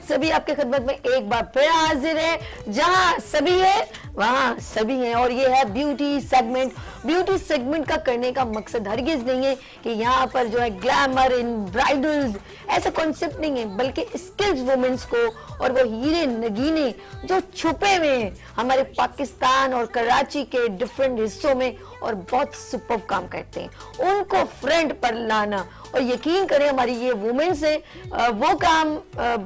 सभी आपके खिदमत में एक बार फिर हाजिर है। जहां सभी है वहां सभी हैं और ये है ब्यूटी सेगमेंट। ब्यूटी सेगमेंट का करने का मकसद हरगिज नहीं है कि यहाँ पर जो है ग्लैमर इन ब्राइडल्स ऐसा कॉन्सेप्ट नहीं है, बल्कि स्किल्स वुमेन्स को और वो हीरे नगीने जो छुपे हुए हैं हमारे पाकिस्तान और कराची के डिफरेंट हिस्सों में और बहुत सुपर्ब काम करते हैं, उनको फ्रंट पर लाना। और यकीन करें हमारी ये वुमेन्स हैं वो काम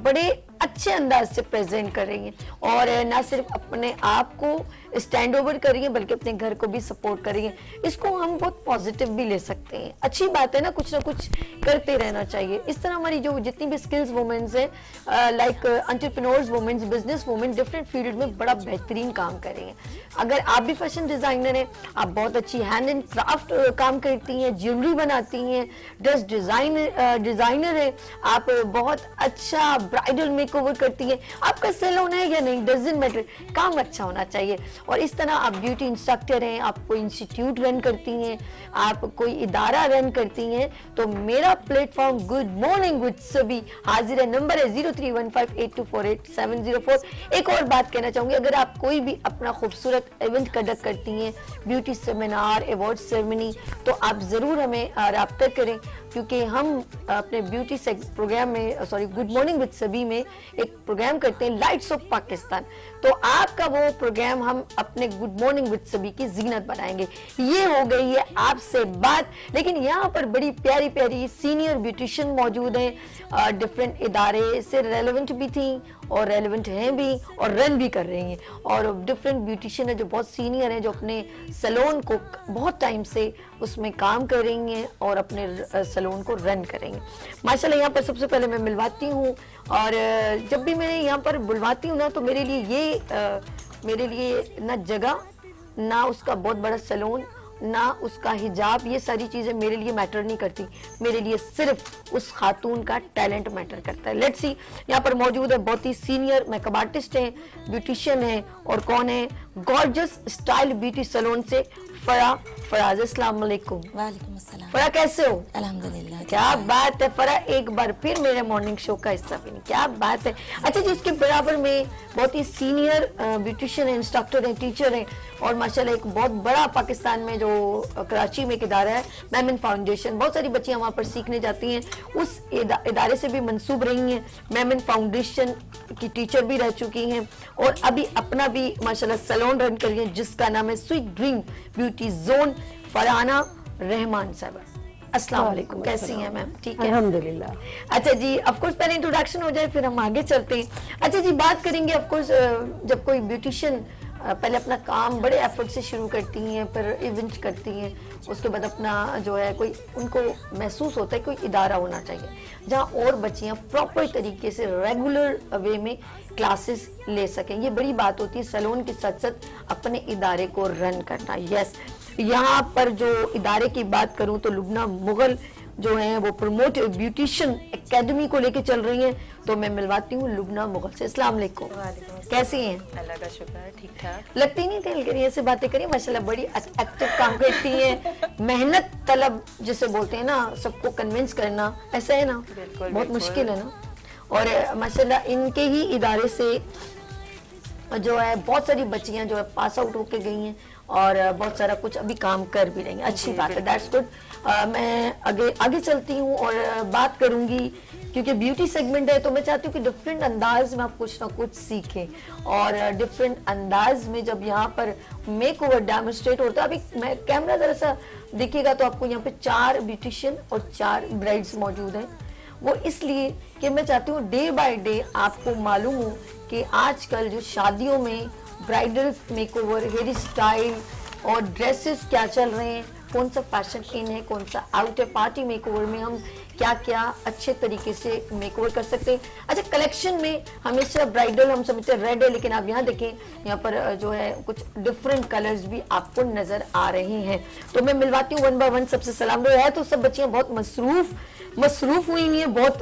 बड़े अच्छे अंदाज से प्रेजेंट कर रही हैं और ना सिर्फ अपने आप को स्टैंड ओवर कर रही हैं बल्कि अपने घर को भी सपोर्ट कर रही हैं। इसको हम बहुत पॉजिटिव भी ले सकते हैं, अच्छी बात है ना, कुछ ना कुछ करते रहना चाहिए। इस तरह हमारी जो जितनी भी स्किल्स वुमेन्स हैं like entrepreneurs womens, business women different field में बड़ा बेहतरीन काम कर रही हैं। अगर आप भी फैशन डिजाइनर हैं, आप बहुत अच्छी हैंड एंड क्राफ्ट काम करती हैं, ज्वेलरी बनाती हैं, ड्रेस डिजाइनर है, आप बहुत अच्छा ब्राइडल मेकओवर करती हैं, आपका सैलून है या नहीं डजंट मैटर, काम अच्छा होना चाहिए। और इस तरह आप ब्यूटी इंस्ट्रक्टर हैं, आप कोई इंस्टीट्यूट रन करती हैं, आप कोई इदारा रन करती हैं, तो मेरा प्लेटफॉर्म गुड मॉर्निंग विद सभी हाजिर है। नंबर है 031582484704। एक और बात कहना चाहूंगी, अगर आप कोई भी अपना खूबसूरत इवेंट कंडक्ट करती हैं, ब्यूटी सेमिनार, अवार्ड सेरेमनी, तो आप जरूर हमें राब्ता करें क्योंकि हम अपने ब्यूटी प्रोग्राम में गुड मॉर्निंग विद सभी में एक प्रोग्राम करते हैं लाइट्स ऑफ पाकिस्तान, तो आपका वो प्रोग्राम हम अपने गुड मॉर्निंग विद सभी की जीनत बनाएंगे। ये हो गई है आपसे बात, लेकिन यहाँ पर बड़ी प्यारी प्यारी सीनियर ब्यूटिशियन मौजूद हैं, डिफरेंट इदारे से रेलेवेंट भी थी और रेलेवेंट हैं भी और रन भी कर रही हैं, और डिफरेंट ब्यूटिशियन है जो बहुत सीनियर हैं, जो अपने सैलून को बहुत टाइम से उसमें काम कर रही हैं और अपने सैलून को रन करेंगे। माशाल्लाह यहाँ पर सबसे पहले मैं मिलवाती हूँ, और जब भी मैं यहाँ पर बुलवाती हूँ ना तो मेरे लिए ना जगह, ना उसका बहुत बड़ा सैलून, ना उसका हिजाब, ये सारी चीजें मेरे लिए मैटर नहीं करती। मेरे लिए सिर्फ उस खातून का टैलेंट मैटर करता है। लेट्स सी, यहाँ पर मौजूद है बहुत ही सीनियर मेकअप आर्टिस्ट हैं, ब्यूटिशियन हैं, और कौन है, गॉर्जियस स्टाइल ब्यूटी सैलून से फराज। अस्सलाम वालेकुम। वालेकुम अस्सलाम। फरा कैसे हो? अल्हम्दुलिल्लाह। क्या बात है फरा, एक बार फिर मेरे मॉर्निंग शो का हिस्सा बनी, क्या बात है। अच्छा जी, उसके बराबर में बहुत ही सीनियर ब्यूटिशियन है, इंस्ट्रक्टर है, टीचर है, और माशाल्लाह एक बहुत बड़ा पाकिस्तान में जो कराची में एक इदारा है मेमन फाउंडेशन, बहुत सारी बच्चियां वहाँ पर सीखने जाती हैं, उस इदारे से भी मंसूब रही हैं, मेमन फाउंडेशन की टीचर भी रह चुकी हैं, और अभी अपना भी माशाल्लाह सैलून रन कर रही हैं जिसका नाम है sweet dream beauty zone. Farhana Rahman साहब, अस्सलाम वालेकुम, कैसी हैं मैम? ठीक है अल्हम्दुलिल्लाह। अच्छा जी, ऑफ कोर्स पहले इंट्रोडक्शन हो जाए फिर हम आगे चलते हैं। अच्छा जी, बात करेंगे ऑफ कोर्स जब कोई ब्यूटिशियन पहले अपना काम बड़े एफर्ट से शुरू करती हैं, फिर इवेंट करती हैं, उसके बाद अपना जो है कोई उनको महसूस होता है कोई इदारा होना चाहिए जहाँ और बच्चियाँ प्रॉपर तरीके से रेगुलर वे में क्लासेस ले सकें। ये बड़ी बात होती है सैलून के साथ साथ अपने इदारे को रन करना। यस, यहाँ पर जो इदारे की बात करूँ तो लुबना मुगल जो हैं वो प्रमोट ब्यूटिशियन एकेडमी को लेके चल रही हैं, तो मैं मिलवाती हूँ लुबना मुगल से। अस्सलाम वालेकुम, कैसी हैं? अल्लाह का शुक्र है, ठीक ठाक। लगती नहीं थे लेकिन ऐसे बातें करिए, माशाल्लाह बड़ी एक्टिव काम करती हैं, मेहनत तलब जिसे बोलते हैं ना, सबको कन्विंस करना, ऐसा है ना, बहुत मुश्किल है ना। और माशाल्लाह इनके ही इदारे से जो है बहुत सारी बच्चियां जो है पास आउट होके गई हैं और बहुत सारा कुछ अभी काम कर भी रही हैं, अच्छी बात है, दैट्स गुड। मैं आगे चलती हूँ और बात करूंगी क्योंकि ब्यूटी सेगमेंट है, तो मैं चाहती हूँ कि डिफरेंट अंदाज में आप कुछ ना कुछ सीखें, और डिफरेंट अंदाज में जब यहाँ पर मेक ओवर डेमोन्स्ट्रेट होता है, अभी मैं कैमरा जरा सा देखिएगा तो आपको यहाँ पे 4 ब्यूटिशियन और 4 ब्राइड्स मौजूद हैं। वो इसलिए कि मैं चाहती हूँ डे बाय डे आपको मालूम हो कि आजकल जो शादियों में ब्राइडल मेकओवर, हेयर स्टाइल और ड्रेसेस क्या चल रहे हैं, कौन सा फैशन इन है, कौन सा आउट है, पार्टी मेकओवर में हम क्या क्या अच्छे तरीके से मेकओवर कर सकते हैं। अच्छा, कलेक्शन में हमेशा ब्राइडल हम समझते हैं रेड है, लेकिन आप यहाँ देखें, यहाँ पर जो है कुछ डिफरेंट कलर्स भी आपको नजर आ रही हैं। तो मैं मिलवाती हूँ 1 बाय 1 सबसे। सलाम है तो सब बच्चियाँ बहुत मसरूफ हुई हैं, बहुत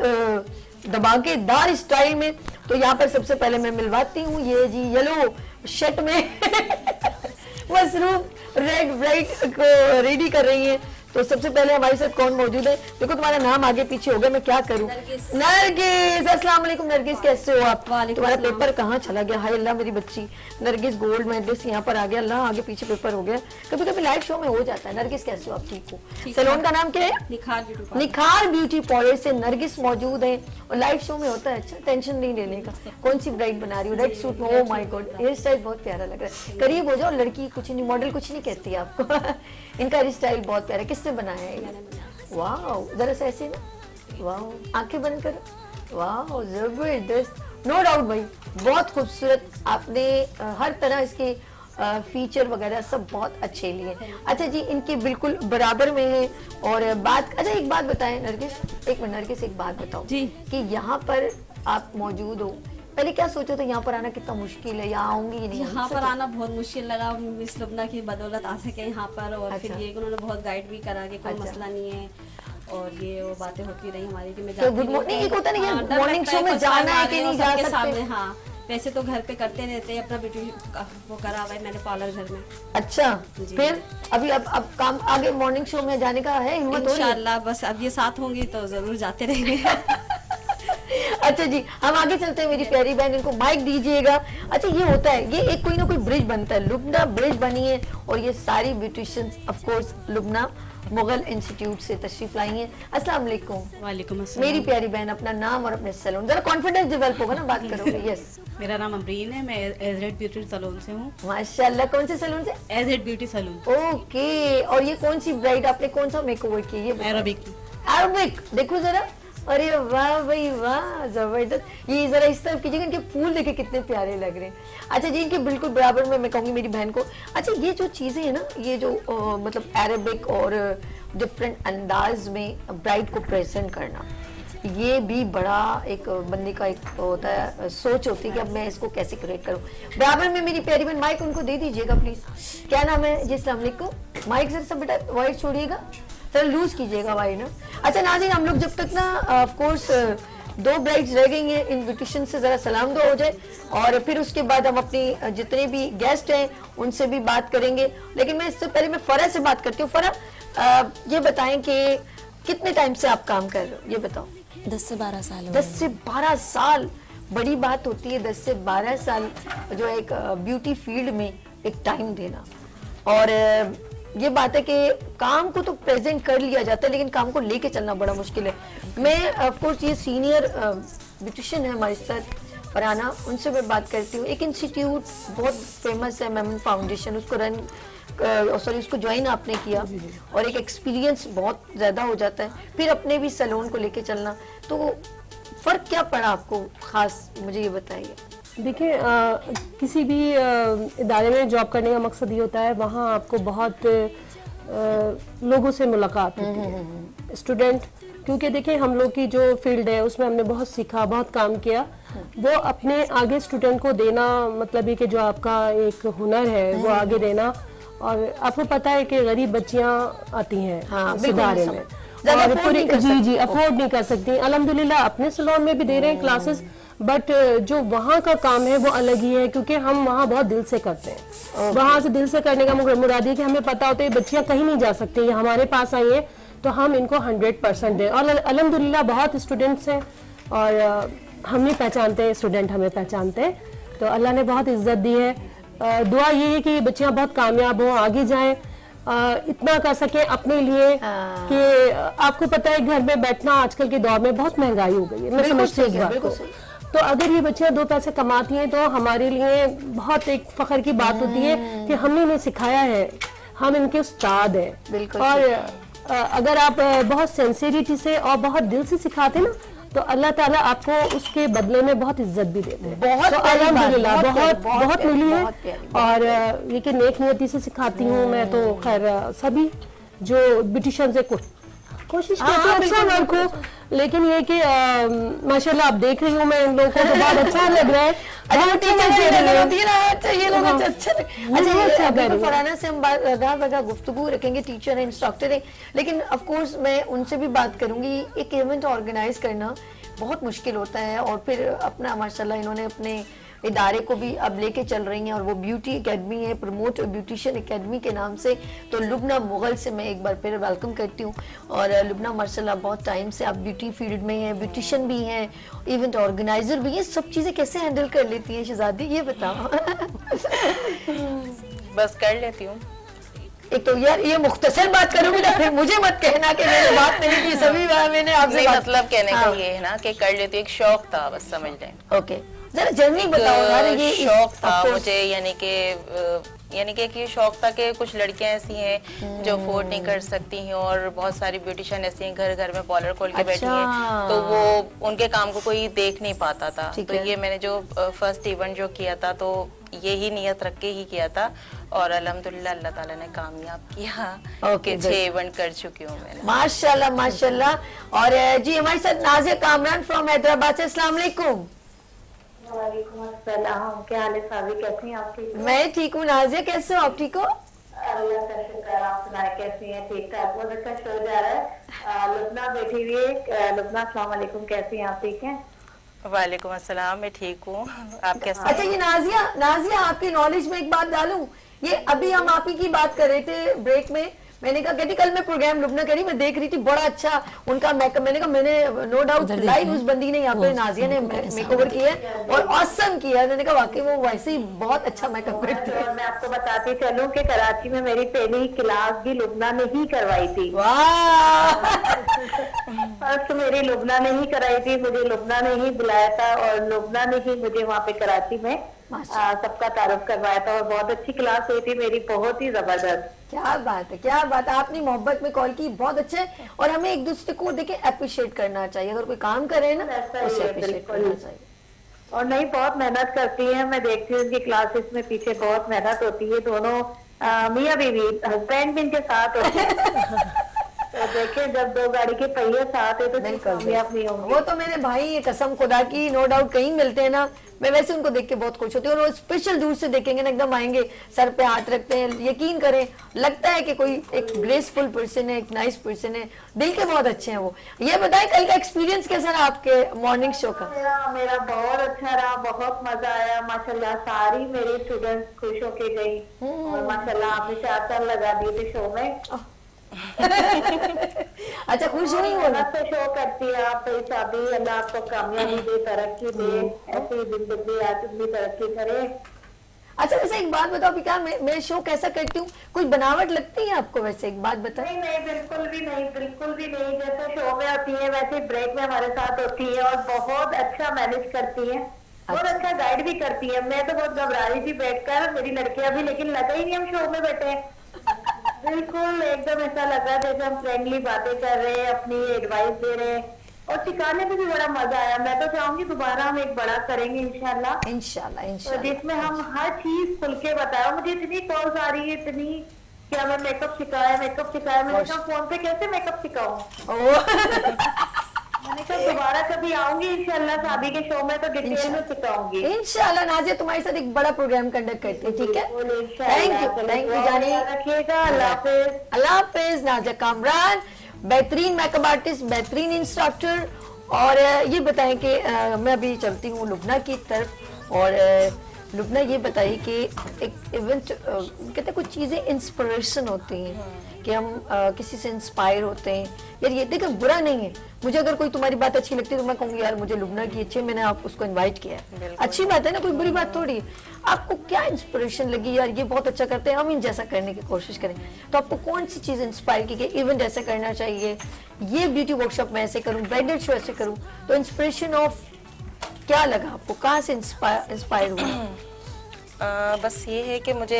धमाकेदार स्टाइल में। तो यहाँ पर सबसे पहले मैं मिलवाती हूँ ये जी येलो शर्ट में मसरूफ रेड ब्राइड को रेडी कर रही हैं। तो सबसे पहले हमारे साथ कौन मौजूद है? देखो तुम्हारा नाम आगे पीछे हो गया, मैं क्या करूं? नरगिस, अस्सलाम वालेकुम नरगिस, कैसे हो आप? तुम्हारा पेपर कहाँ चला गया? हाय अल्लाह, मेरी बच्ची नरगिस गोल्ड मेडलिस्ट यहाँ पर आ गया, अल्लाह आगे पीछे पेपर हो गया। कभी कभी लाइव शो में हो जाता है। नरगिस कैसे हो आप? ठीक हो? सैलून का नाम क्या है? निखार ब्यूटी पार्लर से नरगिस मौजूद है और लाइव शो में होता है। अच्छा, टेंशन नहीं लेने का। कौन सी ब्राइड बना रही हो? रेड सूट में, oh my god, hair style बहुत प्यारा लग रहा है। करीब हो जाओ, लड़की कुछ नहीं, मॉडल कुछ नहीं कहती आपको। इनका हेयर स्टाइल बहुत प्यारा। किसने बनाया है? वाह, जरा सा ऐसे ना, वाह, आंखें बंद करो, वाह जबरदस्त, नो डाउट भाई, बहुत खूबसूरत। आपने हर तरह इसके फीचर वगैरह सब बहुत अच्छे लिए। अच्छा जी, इनके बिल्कुल बराबर में है। और बात, अच्छा एक बात बताएं नरगिस, एक मिनट नरगिस, एक बात बताओ जी कि यहाँ पर आप मौजूद हो, पहले क्या सोचा था यहाँ पर आना कितना मुश्किल है, यहाँ आऊंगी नहीं? यहाँ पर आना बहुत मुश्किल लगा, मिस लुबना की बदौलत आ सके यहाँ पर। और फिर ये उन्होंने बहुत गाइड भी करा कि कोई मसला नहीं है, और ये वो बातें होती रही हमारी कि मैं तो गुड मॉर्निंग, एक होता नहीं है मॉर्निंग शो में जाना है कि नहीं जा सकते? हाँ, वैसे तो घर पे करते रहते हैं, अपना ब्यूटी वो करा हुआ है मैंने पार्लर घर में। अच्छा, फिर अभी अब काम आगे मॉर्निंग शो में जाने का है, हिम्मत हो रही है? इंशाल्लाह, बस अब ये साथ होंगी तो जरूर जाते रहेंगे। अच्छा जी, हम आगे चलते हैं। मेरी प्यारी बहन, इनको माइक दीजिएगा। अच्छा, ये होता है, ये एक कोई ना कोई ब्रिज बनता है, लुबना ब्रिज बनी है और ये सारी beauticians of course Lubna Mughal institute से तशरीफ लाई हैं। अस्सलाम वालेकुम। वालेकुम अस्सलाम। मेरी प्यारी बहन, अपना नाम और अपने सैलून, जरा कॉन्फिडेंस डेवलप होगा ना, बात करोगे? यस। मेरा नाम अमरीन है, मैं एजेड ब्यूटी सैलून से हूँ। माशाल्लाह, कौन से सैलून से? Aged beauty salon. ओके, और ये कौन सी ब्राइड, आपने कौन सा मेकओवर किया? ये अरबिक। अरबिक, देखो जरा, अरे वाह भाई वाह, जबरदस्त। ये जरा इस तरफ कीजिएगा, इनके फूल देखे कितने प्यारे लग रहे हैं। अच्छा जी, इनके बिल्कुल बराबर में मैं कहूँगी मेरी बहन को। अच्छा, ये जो चीजें है ना, ये जो मतलब अरबिक और डिफरेंट अंदाज में ब्राइड को प्रेजेंट करना, ये भी बड़ा एक बंदे का एक होता है, सोच होती है कि अब मैं इसको कैसे क्रिएट करूं। बराबर में मेरी प्यारी बहन, माइक उनको दे दीजिएगा प्लीज। क्या नाम है जी? अस्सलाम वालेकुम। माइक जरा सब बेटा वाइट छोड़िएगा, चलो लूज कीजिएगा भाई ना। अच्छा नाज़रीन, हम लोग जब तक ना ऑफ कोर्स 2 ब्राइड्स रह गई हैं, इन्विटेशन से जरा सलाम दो हो जाए और फिर उसके बाद हम अपनी जितने भी गेस्ट हैं उनसे भी बात करेंगे। लेकिन मैं इससे पहले मैं फरा से बात करती हूँ। फरा, ये बताएं कि कितने टाइम से आप काम कर रहे हो? ये बताओ। 10 से 12 साल। 10 से 12 साल, बड़ी बात होती है 10 से 12 साल जो एक ब्यूटी फील्ड में एक टाइम देना। और ये बात है कि काम को तो प्रेजेंट कर लिया जाता है, लेकिन काम को लेके चलना बड़ा मुश्किल है। मैं ऑफ कोर्स ये सीनियर ब्यूटिशियन है हमारे साथ फरहाना, उनसे मैं बात करती हूँ। एक इंस्टीट्यूट बहुत फेमस है, मेमन फाउंडेशन, उसको रन उसको ज्वाइन आपने किया और एक एक्सपीरियंस बहुत ज़्यादा हो जाता है, फिर अपने भी सैलून को लेके चलना, तो फ़र्क क्या पड़ा आपको खास, मुझे ये बताइए। देखिए, किसी भी इदारे में जॉब करने का मकसद ये होता है, वहाँ आपको बहुत लोगों से मुलाकात होती है, स्टूडेंट, क्योंकि देखिए हम लोग की जो फील्ड है उसमें हमने बहुत सीखा, बहुत काम किया, वो अपने आगे स्टूडेंट को देना, मतलब ये कि जो आपका एक हुनर है वो आगे देना। और आपको पता है कि गरीब बच्चियाँ आती हैं इस इदारे में और पूरी जी अफोर्ड नहीं कर सकती। अल्हम्दुलिल्लाह अपने सैलून में भी दे रहे हैं क्लासेस, बट जो वहाँ का काम है वो अलग ही है, क्योंकि हम वहाँ बहुत दिल से करते हैं। वहाँ से दिल से करने का मुराद है कि हमें पता होता है बच्चियाँ कहीं नहीं जा सकती, ये हमारे पास आई है तो हम इनको 100% दें। और अल्हम्दुलिल्लाह बहुत स्टूडेंट्स हैं और हम नहीं पहचानते हैं, स्टूडेंट हमें पहचानते हैं, तो अल्लाह ने बहुत इज्जत दी है। दुआ ये है कि बच्चियाँ बहुत कामयाब हों, आगे जाएं, इतना कर सके अपने लिए कि आपको पता है घर में बैठना आजकल के दौर में बहुत महंगाई हो गई है, मैं समझती हूँ इस बात को। तो अगर ये बच्चियां 2 पैसे कमाती हैं तो हमारे लिए बहुत एक फख्र की बात होती है कि हमने इन्हें सिखाया है, हम इनके उस्ताद हैं। और अगर आप बहुत सिंसियरिटी से और बहुत दिल से सिखाते ना, तो अल्लाह ताला आपको उसके बदले में बहुत इज्जत भी देते हैं। बहुत तो अल्हम्दुलिल्लाह बहुत मिली है। और ये कि नेक नियति से सिखाती हूँ मैं, तो खैर सभी जो ब्यूटिशियन से कोशिश करती हूँ अच्छा वर्क हो, लेकिन ये कि माशाल्लाह आप देख रही हूँ मैं इन लोगों को, तो बहुत अच्छा लग रहा है। फरहाना से हम राह गुफ्तगू रखेंगे, टीचर है, इंस्ट्रक्टर है, लेकिन ऑफ कोर्स मैं उनसे भी बात करूंगी। एक इवेंट ऑर्गेनाइज करना बहुत मुश्किल होता है और फिर अपना माशाल्लाह इन्होंने अपने इदारे को भी अब लेके चल रही हैं और वो ब्यूटी एकेडमी है, प्रमोट ब्यूटिशियन एकेडमी के नाम से। तो लुबना मुगल से मैं एक बार फिर वेलकम करती हूँ। और लुबना माशाल्लाह बहुत टाइम से आप ब्यूटी फील्ड में हैं, ब्यूटिशियन भी हैं, इवेंट ऑर्गेनाइजर भी हैं, सब चीज़ें कैसे हैंडल कर लेती हैं शहजादी, ये बताओ। बस कर लेती हूँ। एक तो यार ये मुख्तसर बात करूंगी ना, फिर मुझे मत कहना कि मैंने बात नहीं की, सभी मैंने आपसे मतलब कहने का ये है ना कि कर लेती हूँ, एक शौक था बस, समझ लें। ओके, जरा जनरली बताओ यार, ये शौक था मुझे, यानी कि ये शौक था कि कुछ लड़कियां ऐसी हैं जो अफोर्ड नहीं कर सकती हैं और बहुत सारी ब्यूटिशियन ऐसी हैं घर घर में पार्लर खोल के बैठी हैं, तो वो उनके काम को कोई देख नहीं पाता था। तो ये मैंने जो फर्स्ट इवेंट जो किया था तो यही नियत रख के ही किया था और अल्हम्दुलिल्लाह अल्लाह ताला ने कामयाब किया। ओके, 6 इवेंट कर चुकी हूँ मैंने। माशाल्लाह माशाल्लाह। और जी हमारे साथ नाजिया कामरान फ्रॉम हैदराबाद से। अस्सलाम वालेकुम। वालेकुम अस्सलाम, क्या हाल है साबी, कैसी हैं आप? ठीक? मैं ठीक हूँ। नाजिया कैसे हो आप? ठीक हो? अल्लाह का शुक्र, आप सुनाए कैसी हैं? ठीक ठाक, बहुत अच्छा शो जा रहा है। लुबना बैठी हुई है। लुबना अस्सलाम वालेकुम, कैसी हैं आप? ठीक हैं? वालेकुम अस्सलाम, मैं ठीक हूँ, आप कैसे? अच्छा, ये नाजिया आपकी नॉलेज में एक बात डालूं, ये अभी हम आप ही की बात कर रहे थे ब्रेक में, मैंने कहा कहती कल मैं प्रोग्राम लुबना करी, मैं देख रही थी बड़ा अच्छा उनका मेकअप, मैंने कहा मैंने नो डाउट लाइव उस बंदी ने यहाँ पे नाजिया ने मेकओवर किया और ऑसम किया, मैंने कहा वाकई वो वैसे ही बहुत अच्छा मेकअप करती है। मैं आपको बताती चलूं कि कराची में मेरी पहली क्लास भी लुबना ने ही करवाई थी। फर्स्ट मेरी लुबना ने ही कराई थी, मुझे लुबना ने ही बुलाया था और लुबना ने ही मुझे वहाँ पे कराची में सबका तारुफ करवाया था और बहुत अच्छी क्लास हुई थी मेरी, बहुत ही जबरदस्त। क्या बात है, क्या बात है, आपने मोहब्बत में कॉल की, बहुत अच्छे। और हमें एक दूसरे को देखे अप्रिशिएट करना चाहिए, अगर कोई काम करे ना उसे अप्रिशिएट करना चाहिए। और नहीं, बहुत मेहनत करती है, मैं देखती हूँ उनकी क्लासेस में पीछे बहुत मेहनत होती है, दोनों मियाँ बीवी हस्बैंड भी इनके साथ होते हैं। तो देखे जब 2 गाड़ी के पहिए साथ है तो कामयाब नहीं होंगे। वो तो मेरे भाई ये कसम खुदा की नो डाउट कहीं मिलते हैं ना, मैं वैसे उनको देख के बहुत खुश होती हूँ और वो स्पेशल दूर से देखेंगे ना एकदम आएंगे, सर पे हाथ रखते हैं, यकीन करें लगता है कि कोई एक ग्रेसफुल पर्सन है, एक नाइस पर्सन है, दिल के बहुत अच्छे हैं वो। ये बताएं कल का एक्सपीरियंस कैसा रहा आपके मॉर्निंग शो का? मेरा बहुत अच्छा रहा, बहुत मजा आया माशाल्लाह, सारी मेरी स्टूडेंट्स खुश होके गई और माशाल्लाह आपने 4 साल लगा दिए थे शो में। अच्छा, खुश हुई हो ना? से शो करती है आप, शादी अल्लाह आपको कामयाबी दे, तरक्की दे, ऐसी जिंदगी आज भी तरक्की करे। अच्छा, वैसे एक बात बताओ पिका, मैं शो कैसा करती हूँ, कुछ बनावट लगती है आपको? वैसे एक बात बताओ। नहीं नहीं, बिल्कुल भी नहीं, बिल्कुल भी नहीं, जैसे शो में होती है वैसे ब्रेक में हमारे साथ होती है और बहुत अच्छा मैनेज करती है, बहुत अच्छा गाइड भी करती है। मैं तो बहुत घबरा रही थी बैठकर, मेरी लड़कियां भी, लेकिन लगा ही नहीं हम शो में बैठे, बिल्कुल एकदम ऐसा लगा जैसे हम फ्रेंडली बातें कर रहे हैं, अपनी एडवाइस दे रहे हैं और सिखाने में भी बड़ा मजा आया। मैं तो चाहूंगी दोबारा हम एक बड़ा करेंगे इंशाल्लाह इंशाल्लाह, तो जिसमें हम हर चीज खुल के बताया। मुझे इतनी कॉल्स आ रही है, इतनी क्या मैं मेकअप सिखाया, मैंने कहा फोन पे कैसे मेकअप सिखाऊं। मैंने कहा दोबारा कभी आऊंगी इंशाल्लाह शादी के शो में तो डिटेल में सिखाऊंगी इंशाल्लाह। नाजिया तुम्हारी साथ एक बड़ा प्रोग्राम कंडक्ट करते हैं, ठीक है? थैंक यू जानी, रखिएगा, अल्लाह हाफिज। नाजिया कामरान, बेहतरीन मेकअप आर्टिस्ट, बेहतरीन इंस्ट्रक्टर। और ये बताएं कि मैं अभी चलती हूँ लुबना की तरफ और लुबना ये बताइए कि एक इवेंट कहते कुछ चीज़ें इंस्पिरेशन होती हैं कि हम किसी से इंस्पायर होते हैं। यार ये देखो बुरा नहीं है, मुझे अगर कोई तुम्हारी बात अच्छी लगती है तो मैं कहूँगी यार मुझे लुबना की अच्छी, मैंने आप उसको इनवाइट किया है, अच्छी बात है ना, कोई बुरी बात थोड़ी है। आपको क्या इंस्पिरेशन लगी यार ये बहुत अच्छा करते हैं, हम इन जैसा करने की कोशिश करें, तो आपको कौन सी चीज़ इंस्पायर की कि इवेंट ऐसा करना चाहिए, ये ब्यूटी वर्कशॉप मैं ऐसे करूँ, ब्राइडल शो ऐसे करूँ, तो इंस्पिरेशन ऑफ क्या लगा आपको, कहाँ से इंस्पायर हुआ? बस ये है कि मुझे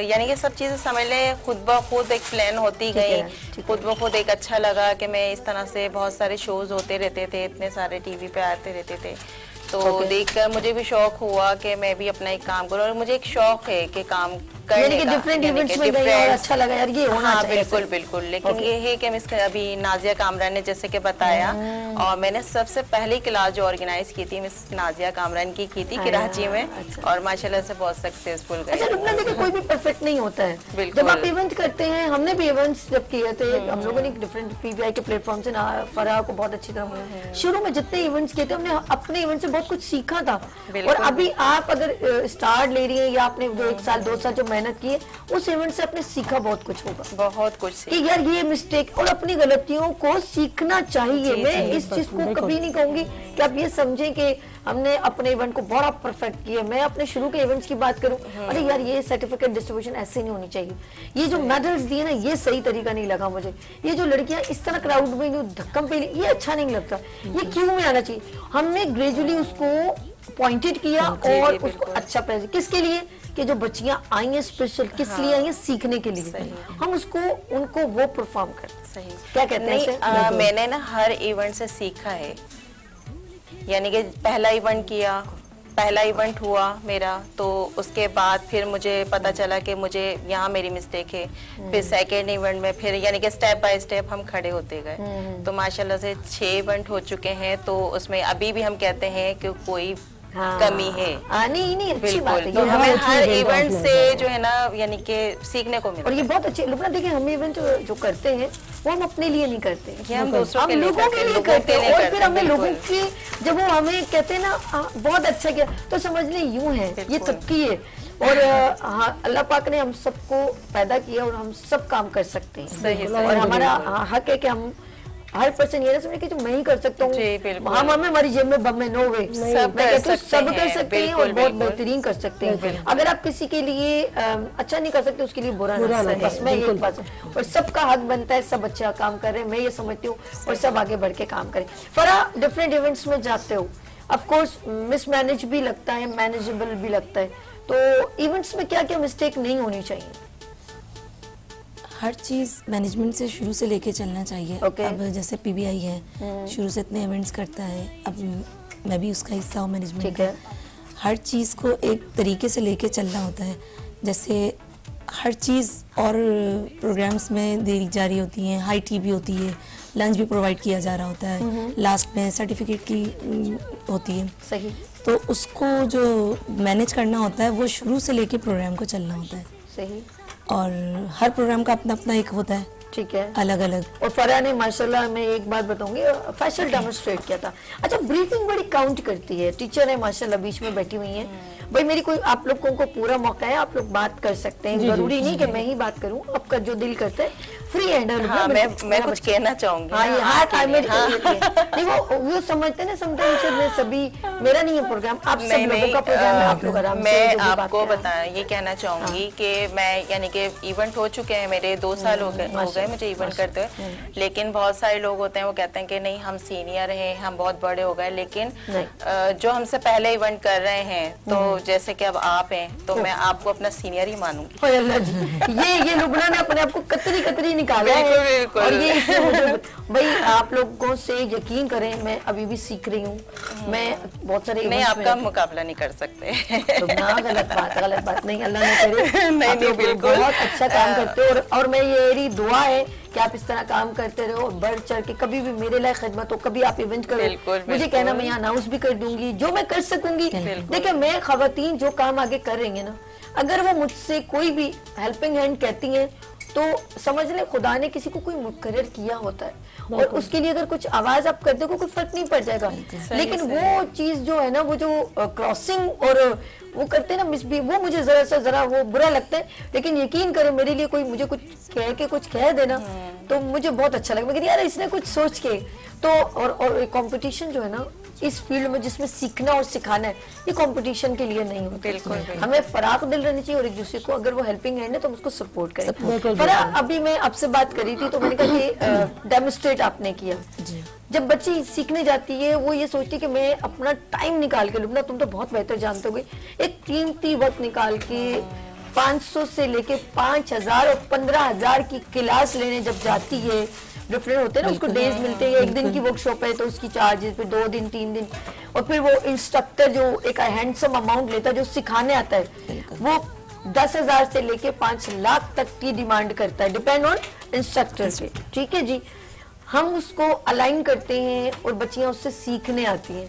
यानी कि सब चीज़ें समझ लें खुद ब खुद एक प्लान होती गई, खुद ब खुद एक अच्छा लगा कि मैं इस तरह से बहुत सारे शोज होते रहते थे, इतने सारे टीवी पे आते रहते थे, तो देखकर मुझे भी शौक हुआ कि मैं भी अपना एक काम करूँ। और मुझे एक शौक है कि काम करने का, डिफरेंट इवेंट्स में गई और अच्छा लगा यार ये होना चाहिए। बिल्कुल बिल्कुल, लेकिन ये है कि मैं अभी नाजिया कामरान ने जैसे कि बताया और मैंने सबसे पहली क्लास जो ऑर्गेनाइज की थी मिस नाजिया कामरान की थी कराची में और माशाल्लाह से बहुत सक्सेसफुल गई। अच्छा रुकना, देखिए कोई भी परफेक्ट नहीं होता है, जब आप इवेंट करते हैं, हमने भी इवेंट्स जब किए थे हम लोगों ने डिफरेंट पीवीआई के प्लेटफॉर्म से फराह को बहुत अच्छी तरह शुरू में जितने इवेंट्स किए थे हमने अपने इवेंट से बहुत बहुत कुछ सीखा था। और अभी आप अगर स्टार्ट ले रही हैं या आपने जो 1 साल 2 साल जो मेहनत की है उस इवेंट से आपने सीखा बहुत कुछ होगा, बहुत कुछ कि यार ये मिस्टेक और अपनी गलतियों को सीखना चाहिए। मैं इस चीज को कभी नहीं कहूंगी कि आप ये समझें कि हमने अपने इवेंट को बड़ा परफेक्ट किया। मैं अपने शुरू के इवेंट्स की बात करूं, अरे यार ये सर्टिफिकेट डिस्ट्रीब्यूशन ऐसे नहीं होनी चाहिए, ये जो मेडल्स दिए ना ये सही तरीका नहीं लगा मुझे, ये जो लड़कियां इस तरह क्राउड में जो धक्कम पे ये अच्छा नहीं लगता, ये क्यों में आना चाहिए। हमने ग्रेजुअली उसको पॉइंटेड किया और उसको अच्छा प्रेजेंट, किसके लिए कि जो बच्चियां आई हैं स्पेशल किस लिए आई हैं, सीखने के लिए, हम उसको उनको वो परफॉर्म करते हैं। क्या कहते हैं? मैंने ना हर इवेंट से सीखा है, यानी कि पहला इवेंट हुआ मेरा, तो उसके बाद फिर मुझे पता चला कि मुझे यहाँ मेरी मिस्टेक है। फिर सेकेंड इवेंट में फिर यानी कि स्टेप बाय स्टेप हम खड़े होते गए। तो माशाल्लाह से 6 इवेंट हो चुके हैं, तो उसमें अभी भी हम कहते हैं कि कोई कमी है। नहीं अच्छी बात है। तो हमें हर इवेंट से जो है ना यानी कि सीखने को मिला। और ये बहुत अच्छे लोग ना, देखिए हम इवेंट जो करते हैं वो हम अपने लिए नहीं करते, हम दूसरों के लोगों के लिए करते हैं। और फिर हमें लोगों की जब वो हमें कहते हैं ना बहुत अच्छा किया, तो समझ लें यूं है ये सबकी है। और अल्लाह पाक ने हम सबको पैदा किया और हम सब काम कर सकते हैं। और हमारा हक है कि हम हर पर्सन ये ना समझे कि जो मैं ही कर सकता हूँ, हम हमें हमारी जेब में बम में नो वे, सब कर सकते हैं और बहुत बेहतरीन कर सकते हैं। अगर आप किसी के लिए अच्छा नहीं कर सकते उसके लिए बुरा नहीं, बस मैं ये बात। और सबका हक बनता है, सब अच्छा काम कर रहे हैं, मैं ये समझती हूँ, और सब आगे बढ़ के काम करें। फरा डिफरेंट इवेंट्स में जाते हो, ऑफ कोर्स मिसमैनेज भी लगता है, मैनेजेबल भी लगता है, तो इवेंट्स में क्या क्या मिस्टेक नहीं होनी चाहिए? हर चीज़ मैनेजमेंट से शुरू से लेके चलना चाहिए। अब जैसे पीबीआई है, शुरू से इतने इवेंट्स करता है, अब मैं भी उसका हिस्सा हूँ मैनेजमेंट का। हर चीज़ को एक तरीके से लेके चलना होता है। जैसे हर चीज़ और प्रोग्राम्स में दी जा रही होती हैं, हाई टी भी होती है, लंच भी प्रोवाइड किया जा रहा होता है, लास्ट में सर्टिफिकेट की होती है। सही। तो उसको जो मैनेज करना होता है वो शुरू से लेके प्रोग्राम को चलना होता है। सही। और हर प्रोग्राम का अपना अपना एक होता है, ठीक है, अलग अलग। और फरा ने माशाल्लाह, मैं एक बात बताऊंगी, फैशन डेमोन्स्ट्रेट किया था। अच्छा, ब्रीथिंग बड़ी काउंट करती है, टीचर है माशाल्लाह बीच में बैठी हुई है। भाई मेरी कोई, आप लोगों को पूरा मौका है, आप लोग बात कर सकते हैं, जरूरी नहीं कि मैं ही बात करूं, आपका जो दिल करता है फ्री हैंड है। हाँ, मैं कुछ कहना चाहूंगी। वो समझते हैं ना, समटाइम्स सभी, मेरा नहीं है प्रोग्राम, आप सब लोगों का प्रोग्राम है, आप लोग आराम से। मैं आपको ये कहना चाहूंगी कि मैं यानी कि इवेंट हो चुके हैं मेरे 2 साल हो गए मुझे इवेंट करते हुए, लेकिन बहुत सारे लोग होते हैं वो कहते हैं कि नहीं हम सीनियर हैं, हम बहुत बड़े हो गए, लेकिन जो हमसे पहले इवेंट कर रहे हैं, तो जैसे कि अब आप हैं, तो मैं आपको अपना सीनियर ही मानूंगी। ये लुबना ने अपने आप को कतरी निकाला है। और ये मुझे भाई आप लोगों से यकीन करें, मैं अभी भी सीख रही हूँ, मैं बहुत सारे नहीं आपका मुकाबला नहीं कर सकते। गलत बात नहीं, अल्लाह न करे। नहीं बिल्कुल, बहुत अच्छा काम करते हो, और मैं ये दुआ है कि आप इस तरह काम करते रहो, बढ़ चढ़ के, कभी भी मेरे लिए खिदमत हो, कभी आप इवेंट करो, मुझे कहना, मैं यहाँ अनाउंस भी कर दूंगी जो मैं कर सकूंगी। देखिए मैं खवातीन जो काम आगे कर रही है ना, अगर वो मुझसे कोई भी हेल्पिंग हैंड कहती हैं, तो समझ ले खुदा ने किसी को कोई मुकर्रर किया होता है, और उसके लिए अगर कुछ आवाज आप करते हो कोई फर्क नहीं पड़ जाएगा। लेकिन वो चीज जो है ना, वो जो क्रॉसिंग और वो करते हैं ना मिसबी, वो मुझे जरा वो बुरा लगता है। लेकिन यकीन करो मेरे लिए कोई मुझे कुछ कह देना तो मुझे बहुत अच्छा लगा, मैं कहती यार इसने कुछ सोच के। तो और कंपटीशन जो है ना इस फील्ड में, जिसमें सीखना और सिखाना है, ये कंपटीशन के लिए नहीं होता। बिल्कुल। हमें फराक दिल रहनी चाहिए, और एक दूसरे को अगर वो हेल्पिंग हैंड है तो हम उसको सपोर्ट करें। फरा, अभी मैं आपसे बात करी थी तो मैंने कहा कि डेमोन्स्ट्रेट आपने किया। जब बच्ची सीखने जाती है वो ये सोचती है कि मैं अपना टाइम निकाल के, लुबना तुम तो बहुत बेहतर जानते होगे, एक कीमती वक्त निकाल के 500 से लेके 5000 और 15000 की क्लास लेने जब जाती है, डिफरेंट होते हैं ना, उसको डेज मिलते हैं, एक दिन की वर्कशॉप है तो उसकी चार्जेस, फिर 2 दिन 3 दिन, और फिर वो इंस्ट्रक्टर जो एक हैंडसम अमाउंट लेता है जो सिखाने आता है, वो 10,000 से लेके 5 लाख तक की डिमांड करता है, डिपेंड ऑन इंस्ट्रक्टर पे। ठीक है जी, हम उसको अलाइन करते हैं और बच्चियां उससे सीखने आती हैं।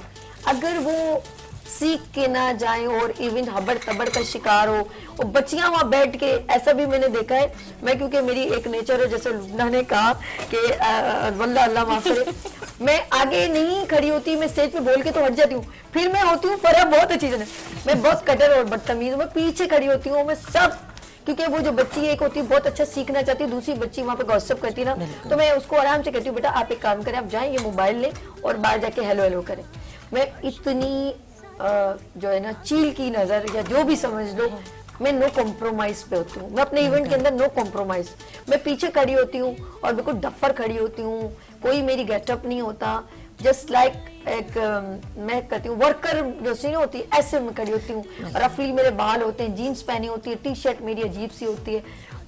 अगर वो सीख के ना जाए और इवन हबड़ तबड़ का शिकार हो। और बच्चियां वहां बैठ के, ऐसा भी मैंने देखा है, मैं क्योंकि मेरी एक नेचर है, जैसे लुबना ने कहा कि वल्लाह अल्लाह माफ करे, मैं आगे नहीं खड़ी होती, मैं स्टेज पे बोल के तो हट जाती हूँ, फिर मैं होती हूँ फरा बहुत अच्छी जगह, मैं बहुत कटर और बदतमीज, मैं पीछे खड़ी होती हूँ, मैं सब, क्योंकि वो जो बच्ची एक होती है बहुत अच्छा सीखना चाहती है, दूसरी बच्ची वहाँ पे गॉसिप करती है ना, तो मैं उसको आराम से कहती हूँ बेटा आप एक काम करें, आप जाएं, ये मोबाइल लें और बाहर जाके हेलो हेलो करें। मैं इतनी जो है ना चील की नजर या जो भी समझ लो, मैं नो कॉम्प्रोमाइज पे होती हूँ, मैं अपने इवेंट के अंदर नो कॉम्प्रोमाइज, मैं पीछे खड़ी होती हूँ और बिल्कुल डफर खड़ी होती हूँ, कोई मेरी गेटअप नहीं होता, जस्ट लाइक एक मैं कहती हूँ वर्कर जो सी होती है ऐसे में खड़ी होती हूँ, रफली मेरे बाल होते हैं, जीन्स पहनी होती है, टी शर्ट मेरी अजीब सी होती है,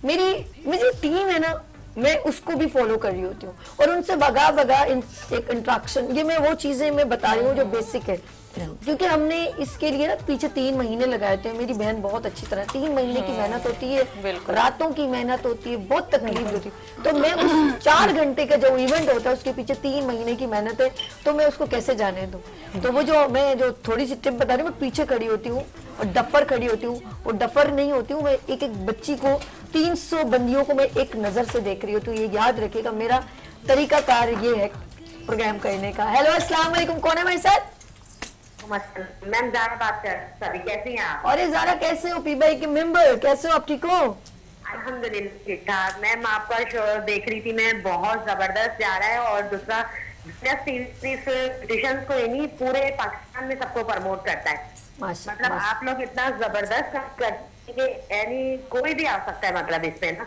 मेरी टीम है ना, मैं उसको भी फॉलो कर रही होती हूँ और उनसे भगा भगा एक इंट्रैक्शन, ये मैं वो चीजें मैं बता रही हूँ जो बेसिक है, क्योंकि हमने इसके लिए ना पीछे 3 महीने लगाए थे, मेरी बहन बहुत अच्छी तरह, 3 महीने की मेहनत होती है, रातों की मेहनत होती है, बहुत तकलीफ होती है, तो मैं उस 4 घंटे का जो इवेंट होता है उसके पीछे 3 महीने की मेहनत है, तो मैं उसको कैसे जाने दूं। तो वो जो मैं जो थोड़ी सी टिप बता रही हूँ, मैं पीछे खड़ी होती हूँ और डफर खड़ी होती हूँ, और डफर नहीं होती हूँ, मैं एक एक बच्ची को 300 बंदियों को मैं एक नजर से देख रही होती हूँ। ये याद रखिएगा, मेरा तरीकाकार ये है प्रोग्राम करने का। हेलो अस्सलाम वालेकुम, कौन है मेरे साथ? मैम ज़ारा बात कर, सभी कैसी हैं आप? अरे ज़ारा कैसे हो? पीबाई के मेंबर कैसे हो आप, ठीक हो? अल्हम्दुलिल्लाह ठीक ठाक। मैम आपका शो देख रही थी मैं, बहुत जबरदस्त जा रहा है, और दूसरा ट्यूशन को यानी पूरे पाकिस्तान में सबको प्रमोट करता है, मतलब आप लोग इतना जबरदस्त करते हैं, यानी कोई भी आ सकता है, मतलब इसमें ना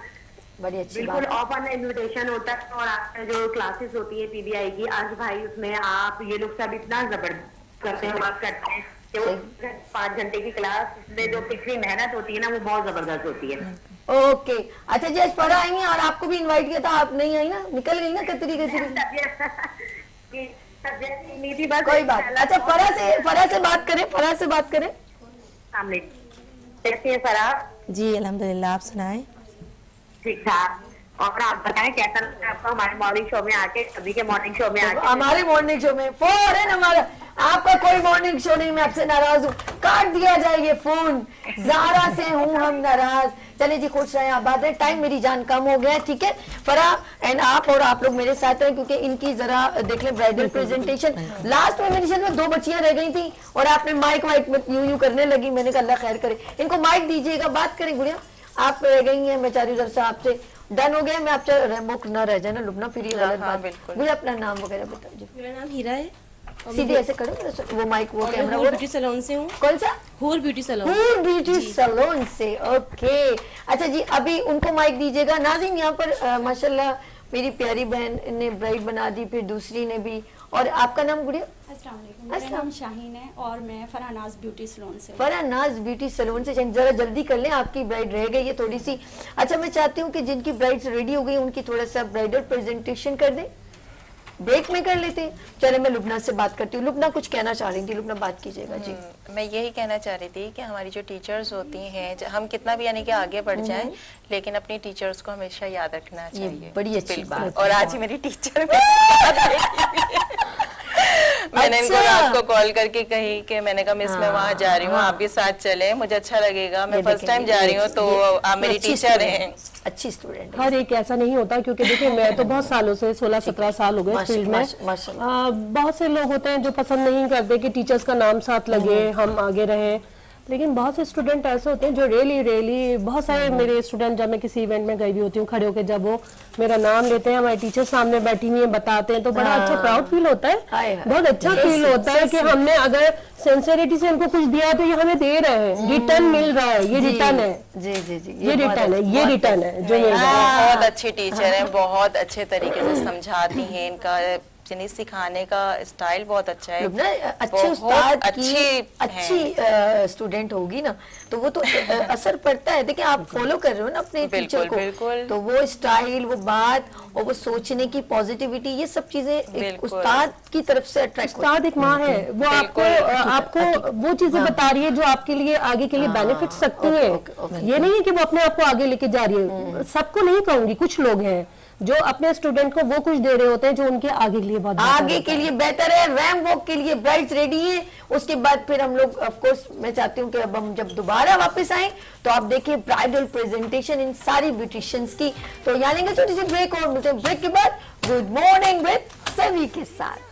बड़ी अच्छी बिल्कुल ओपन इन्विटेशन होता है, और आपका जो क्लासेस होती है पीबीआई की, आज भाई उसमें आप ये लोग सब इतना जबरदस्त करते हैं, बात करते हैं कि वो 5 घंटे की क्लास में जो पिछली मेहनत होती है ना, वो बहुत जबरदस्त होती है। ओके अच्छा जी, आज फरा आई हैं और आपको भी इनवाइट किया था, आप नहीं आई ना, निकल गई ना कतरी कोई बात। अच्छा फरा से बात करें, फरा से बात करें। कैसी है फरा? जी अल्हम्दुलिल्लाह, आप सुनाएं? ठीक ठाक। और आप बताएं कैसा लगा आपको हमारे मॉर्निंग शो में आके, सभी के मॉर्निंग शो में आके? हमारे मॉर्निंग शो में फौरन हमारा, आपका कोई मॉर्निंग शो नहीं, मैं आपसे नाराज हूँ, काट दिया जाए ये फोन, ज़ारा से हूँ हम नाराज। चलिए जी, खुश रहे आप, बात है, टाइम मेरी जान कम हो गया है, ठीक है फरा एंड आप, और आप लोग मेरे साथ हैं, क्योंकि इनकी जरा देख लें ब्राइडल प्रेजेंटेशन। लास्ट में मेरी शायद में 2 बच्चियां रह गई थी और आपने माइक वाइक में यूं करने लगी, मैंने कहा अल्लाह खैर करे, इनको माइक दीजिएगा, बात करें। गुड़िया आप रह गई हैं बेचारी, उधर से आपसे डन हो गया, मैं आपसे मुख न रह जाए ना लुबना, फिर ये गलत बात। मुझे अपना नाम वगैरह बता दीजिए। मेरा नाम हीरा है, सीधे ऐसे करो, वो माइक वो कैमरा, वो ब्यूटी सैलून से हूँ। कौन सा? हूर ब्यूटी सैलून। हूर ब्यूटी सैलून से, ओके। अच्छा जी, अभी उनको माइक दीजिएगा। नाज़रीन, यहाँ पर माशाल्लाह मेरी प्यारी बहन ने ब्राइड बना दी, फिर दूसरी ने भी। और आपका नाम गुड़िया? अस्सलाम वालेकुम, मेरा नाम शाहीन है और मैं फरहानाज ब्यूटी सैलून से। फरहानाज ब्यूटी सैलून से। जरा जल्दी कर लें, आपकी ब्राइड रह गई है थोड़ी सी। अच्छा, मैं चाहती हूँ कि जिनकी ब्राइड्स रेडी हो गई उनकी थोड़ा सा ब्राइडल प्रेजेंटेशन कर दें, ब्रेक में कर लेते हैं। चले, मैं लुबना से बात करती हूँ। लुबना कुछ कहना चाह रही थी, लुबना बात कीजिएगा जी। मैं यही कहना चाह रही थी कि हमारी जो टीचर्स होती हैं, हम कितना भी यानी कि आगे बढ़ जाएं, लेकिन अपनी टीचर्स को हमेशा याद रखना चाहिए। बड़ी अच्छी बात। और आज ही मेरी टीचर मैंने इनको रात को कॉल करके कही कि मैंने कहा मिस मैं वहाँ जा रही हूँ, आप भी साथ चले, मुझे अच्छा लगेगा, मैं फर्स्ट टाइम जा रही हूँ, तो आप मेरी टीचर हैं, अच्छी स्टूडेंट। हर एक ऐसा नहीं होता, क्योंकि देखिए मैं तो बहुत सालों से 16-17 साल हो गए फील्ड में। बहुत से लोग होते हैं जो पसंद नहीं करते कि टीचर्स का नाम साथ लगे, हम आगे रहे, लेकिन बहुत से स्टूडेंट ऐसे होते हैं जो रियली बहुत सारे मेरे स्टूडेंट, जब मैं किसी इवेंट में गई भी होती हूँ, खड़े होकर जब वो मेरा नाम लेते हैं, हमारे टीचर सामने बैठी हुई है, बताते हैं, तो बड़ा अच्छा प्राउड फील होता है, बहुत अच्छा फील होता है कि हमने अगर सिंसियरिटी से इनको कुछ दिया तो ये हमें दे रहे हैं, रिटर्न मिल रहा है, ये रिटर्न है। जी जी जी, ये रिटर्न है, ये रिटर्न है जो मिल रहा है। बहुत अच्छी टीचर है, बहुत अच्छे तरीके से समझाती हैं, इनका सिखाने का स्टाइल बहुत अच्छा है। अच्छे उस्ताद की अच्छी स्टूडेंट होगी ना, तो वो तो असर पड़ता है। देखिए, आप फॉलो कर रहे हो ना अपने टीचर को, तो वो स्टाइल, वो बात और वो सोचने की पॉजिटिविटी, ये सब चीजें उस्ताद की तरफ से अट्रैक्ट। उस्ताद एक माँ है, वो आपको वो चीजें बता रही है जो आपके लिए आगे के लिए बेनिफिट सकती है। ये नहीं है कि वो अपने आप को आगे लेके जा रही है, सबको नहीं कहूंगी, कुछ लोग हैं जो अपने स्टूडेंट को वो कुछ दे रहे होते हैं जो उनके आगे के लिए बहुत आगे के लिए बेहतर है। रैम वॉक के लिए ब्राइड्स रेडी है। उसके बाद फिर हम लोग ऑफ कोर्स मैं चाहती हूँ कि अब हम जब दोबारा वापस आए तो आप देखिए ब्राइडल प्रेजेंटेशन इन सारी ब्यूटिशियंस की। तो यहाँ लेंगे छोटी सी ब्रेक और मिलते हैं ब्रेक के बाद गुड मॉर्निंग विद सभी के साथ।